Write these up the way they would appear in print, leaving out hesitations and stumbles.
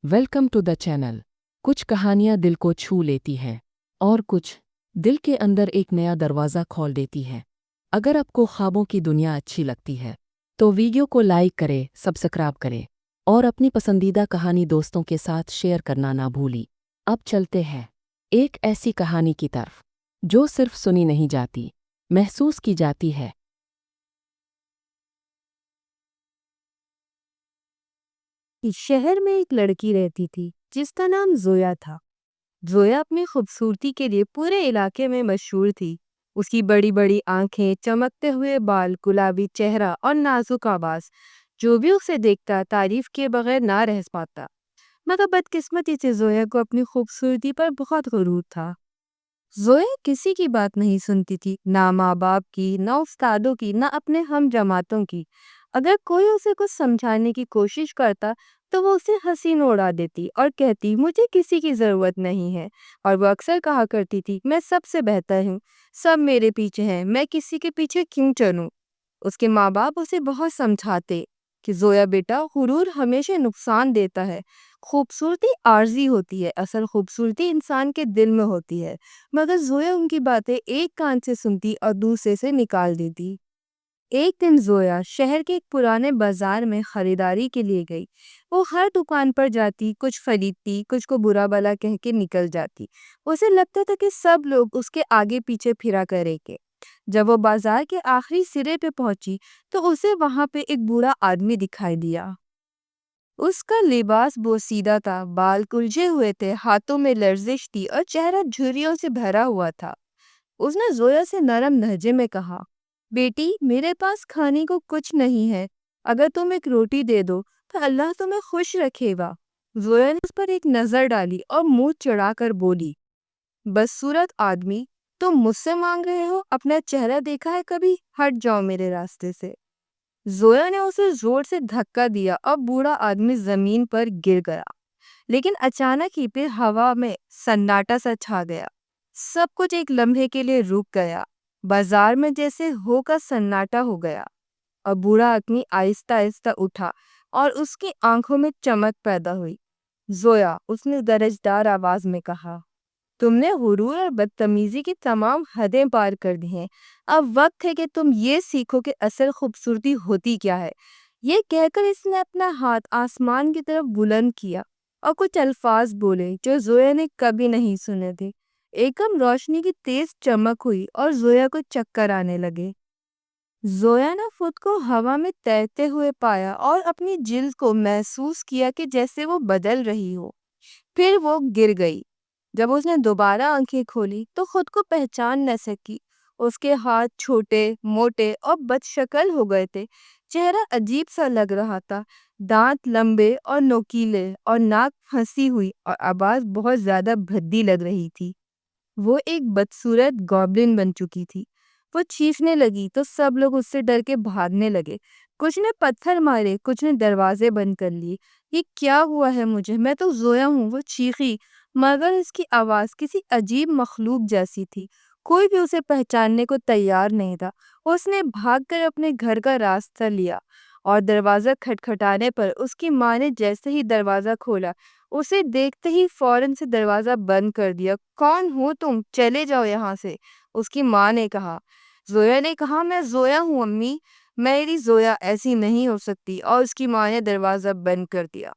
Welcome to the channel. कुछ कहानियां दिल को छू लेती हैं और कुछ दिल के अंदर एक नया दरवाज़ा खोल देती हैं। अगर आपको ख्वाबों की दुनिया अच्छी लगती है तो वीडियो को लाइक करें, सब्सक्राइब करें और अपनी पसंदीदा कहानी दोस्तों के साथ शेयर करना ना भूली। अब चलते हैं एक ऐसी कहानी की तरफ जो सिर्फ सुनी नहीं जाती, महसूस की जाती है। कि शहर में एक लड़की रहती थी जिसका नाम जोया था। जोया अपनी खूबसूरती के लिए पूरे इलाके में मशहूर थी। उसकी बड़ी बड़ी आंखें, चमकते हुए बाल, गुलाबी चेहरा और नाजुक आवाज, जो भी उसे देखता तारीफ के बगैर ना रह पाता। मगर बदकिस्मती से जोया को अपनी खूबसूरती पर बहुत गुरूर था। जोया किसी की बात नहीं सुनती थी, ना माँ बाप की, ना उस्तादों की, ना अपने हम जमातों की। अगर कोई उसे कुछ समझाने की कोशिश करता तो वो उसे हंसी में उड़ा देती और कहती मुझे किसी की जरूरत नहीं है। और वो अक्सर कहा करती थी मैं सबसे बेहतर हूँ, सब मेरे पीछे हैं, मैं किसी के पीछे क्यों चलूं। उसके माँ बाप उसे बहुत समझाते कि जोया बेटा, गुरूर हमेशा नुकसान देता है। खूबसूरती आर्जी होती है, असल खूबसूरती इंसान के दिल में होती है। मगर जोया उनकी बातें एक कान से सुनती और दूसरे से निकाल देती। एक दिन जोया शहर के एक पुराने बाजार में खरीदारी के लिए गई। वो हर दुकान पर जाती, कुछ खरीदती, कुछ को बुरा भला कह के निकल जाती। उसे लगता था कि सब लोग उसके आगे पीछे फिरा करेंगे। जब वो बाजार के आखिरी सिरे पे पहुंची तो उसे वहां पे एक बूढ़ा आदमी दिखाई दिया। उसका लिबास बोसीदा था, बाल उलझे हुए थे, हाथों में लर्जिश थी और चेहरा झुर्रियों से भरा हुआ था। उसने जोया से नरम लहजे में कहा, बेटी, मेरे पास खाने को कुछ नहीं है। अगर तुम एक रोटी दे दो तो अल्लाह तुम्हें खुश रखेगा। जोया ने उस पर एक नजर डाली और मुंह चढ़ाकर बोली, बदसूरत आदमी, तुम मुझसे मांग रहे हो? अपना चेहरा देखा है कभी? हट जाओ मेरे रास्ते से। जोया ने उसे जोर से धक्का दिया और बूढ़ा आदमी जमीन पर गिर गया। लेकिन अचानक ही फिर हवा में सन्नाटा सा छा गया। सब कुछ एक लम्हे के लिए रुक गया। बाजार में जैसे हो का सन्नाटा हो गया और बूढ़ा आदमी आहिस्ता आहिस्ता उठा और उसकी आंखों में चमक पैदा हुई। जोया, उसने गरजदार आवाज में कहा, तुमने गुरूर और बदतमीजी की तमाम हदें पार कर दी हैं। अब वक्त है कि तुम ये सीखो कि असल खूबसूरती होती क्या है। ये कहकर इसने अपना हाथ आसमान की तरफ बुलंद किया और कुछ अल्फाज बोले जो जोया ने कभी नहीं सुने थे। एकदम रोशनी की तेज चमक हुई और जोया को चक्कर आने लगे। जोया ने खुद को हवा में तैरते हुए पाया और अपनी जिल्द को महसूस किया कि जैसे वो बदल रही हो। फिर वो गिर गई। जब उसने दोबारा आंखें खोली तो खुद को पहचान न सकी। उसके हाथ छोटे, मोटे और बदशक्ल हो गए थे। चेहरा अजीब सा लग रहा था। दांत लंबे और नोकीले और नाक फंसी हुई और आवाज बहुत ज्यादा भद्दी लग रही थी। वो एक बदसूरत गॉब्लिन बन चुकी थी। वो चीखने लगी तो सब लोग उससे डर के भागने लगे। कुछ ने पत्थर मारे, कुछ ने दरवाजे बंद कर लिए। ये क्या हुआ है मुझे? मैं तो जोया हूँ, वो चीखी। मगर उसकी आवाज किसी अजीब मखलूक जैसी थी। कोई भी उसे पहचानने को तैयार नहीं था। उसने भागकर अपने घर का रास्ता लिया और दरवाजा खटखटाने पर उसकी माँ ने जैसे ही दरवाजा खोला, उसे देखते ही फौरन से दरवाजा बंद कर दिया। कौन हो तुम? चले जाओ यहाँ से, उसकी माँ ने कहा। जोया ने कहा, मैं जोया हूँ अम्मी, मेरी जोया ऐसी नहीं हो सकती, और उसकी माँ ने दरवाजा बंद कर दिया।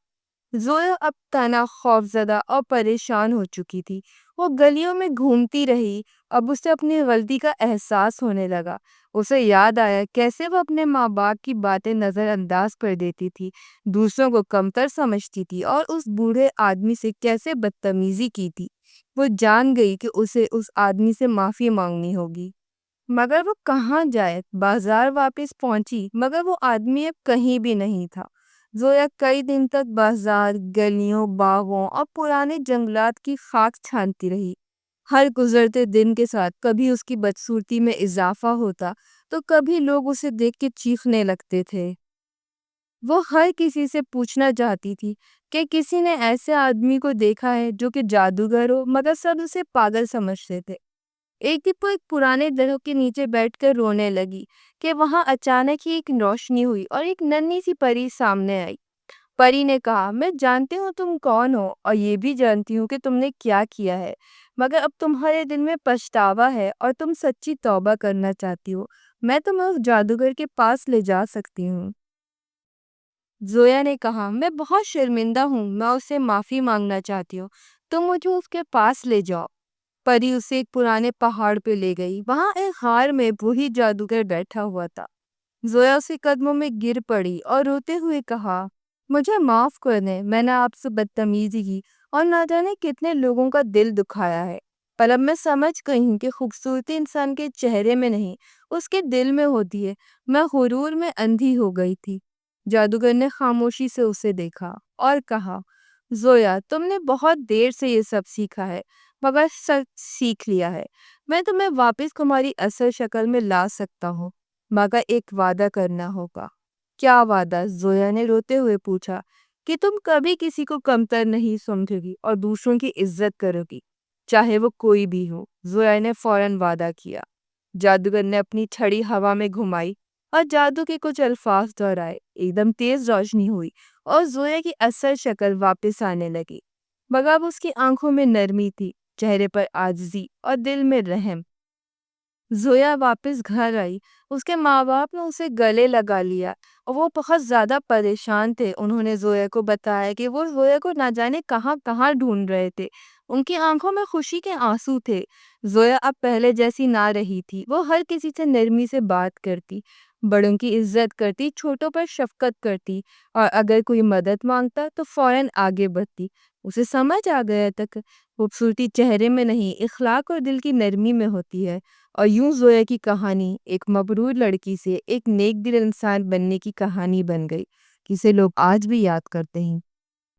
जोया अब तना, खौफजदा और परेशान हो चुकी थी। वो गलियों में घूमती रही। अब उसे अपनी गलती का एहसास होने लगा। उसे याद आया कैसे वो अपने माँ बाप की बातें नजरअंदाज कर देती थी, दूसरों को कमतर समझती थी और उस बूढ़े आदमी से कैसे बदतमीजी की थी। वो जान गई कि उसे उस आदमी से माफी मांगनी होगी। मगर वो कहाँ जाए? बाजार वापस पहुंची मगर वो आदमी अब कहीं भी नहीं था। जोया कई दिन तक बाजार, गलियों, बागों और पुराने जंगलात की खाक छानती रही। हर गुजरते दिन के साथ कभी उसकी बदसूरती में इजाफा होता तो कभी लोग उसे देख के चीखने लगते थे। वो हर किसी से पूछना चाहती थी कि किसी ने ऐसे आदमी को देखा है जो कि जादूगर हो, मगर सब उसे पागल समझते थे। एक दिन वो एक पुराने दरख्त के नीचे बैठकर रोने लगी कि वहां अचानक ही एक रोशनी हुई और एक नन्ही सी परी सामने आई। پری نے کہا میں جانتی ہوں تم کون ہو اور یہ بھی جانتی ہوں کہ تم نے کیا کیا ہے، مگر اب تمہارے دل میں پچھتاوا ہے اور تم سچی توبہ کرنا چاہتی ہو۔ میں تمہیں اس جادوگر کے پاس لے جا سکتی ہوں۔ زویا نے کہا میں بہت شرمندہ ہوں، میں اسے معافی مانگنا چاہتی ہوں، تم مجھے اس کے پاس لے جاؤ۔ پری اسے ایک پرانے پہاڑ پہ لے گئی، وہاں ایک غار میں وہی جادوگر بیٹھا ہوا تھا۔ زویا اس کے قدموں میں گر پڑی اور روتے ہوئے کہا مجھے معاف کر دیں، میں نے آپ سے بدتمیزی کی اور نہ جانے کتنے لوگوں کا دل دکھایا ہے، پر اب میں سمجھ گئی ہوں کہ خوبصورتی انسان کے چہرے میں نہیں اس کے دل میں ہوتی ہے، میں غرور میں اندھی ہو گئی تھی۔ جادوگر نے خاموشی سے اسے دیکھا اور کہا زویا تم نے بہت دیر سے یہ سب سیکھا ہے مگر سچ سیکھ لیا ہے، میں تمہیں واپس تمہاری اصل شکل میں لا سکتا ہوں، مگر ایک وعدہ کرنا ہوگا۔ کیا وعدہ؟ زویا نے روتے ہوئے پوچھا۔ کہ تم کبھی کسی کو کمتر نہیں سمجھو گی اور دوسروں کی عزت کرو گی، چاہے وہ کوئی بھی ہو۔ زویا نے فوراً وعدہ کیا۔ جادوگر نے اپنی چھڑی ہوا میں گھمائی اور جادو کے کچھ الفاظ دہرائے، ایک دم تیز روشنی ہوئی اور زویا کی اصل شکل واپس آنے لگی، مگر اب اس کی آنکھوں میں نرمی تھی، چہرے پر عاجزی اور دل میں رحم۔ زویا واپس گھر آئی، اس کے ماں باپ نے اسے گلے لگا لیا اور وہ بہت زیادہ پریشان تھے۔ انہوں نے زویا کو بتایا کہ وہ زویا کو نہ جانے کہاں کہاں ڈھونڈ رہے تھے، ان کی آنکھوں میں خوشی کے آنسو تھے۔ زویا اب پہلے جیسی نہ رہی تھی، وہ ہر کسی سے نرمی سے بات کرتی، بڑوں کی عزت کرتی، چھوٹوں پر شفقت کرتی اور اگر کوئی مدد مانگتا تو فوراً آگے بڑھتی۔ اسے سمجھ آ گیا تک خوبصورتی چہرے میں نہیں اخلاق اور دل کی نرمی میں ہوتی ہے۔ اور یوں زویا کی کہانی ایک مغرور لڑکی سے ایک نیک دل انسان بننے کی کہانی بن گئی، جسے لوگ آج بھی یاد کرتے ہیں۔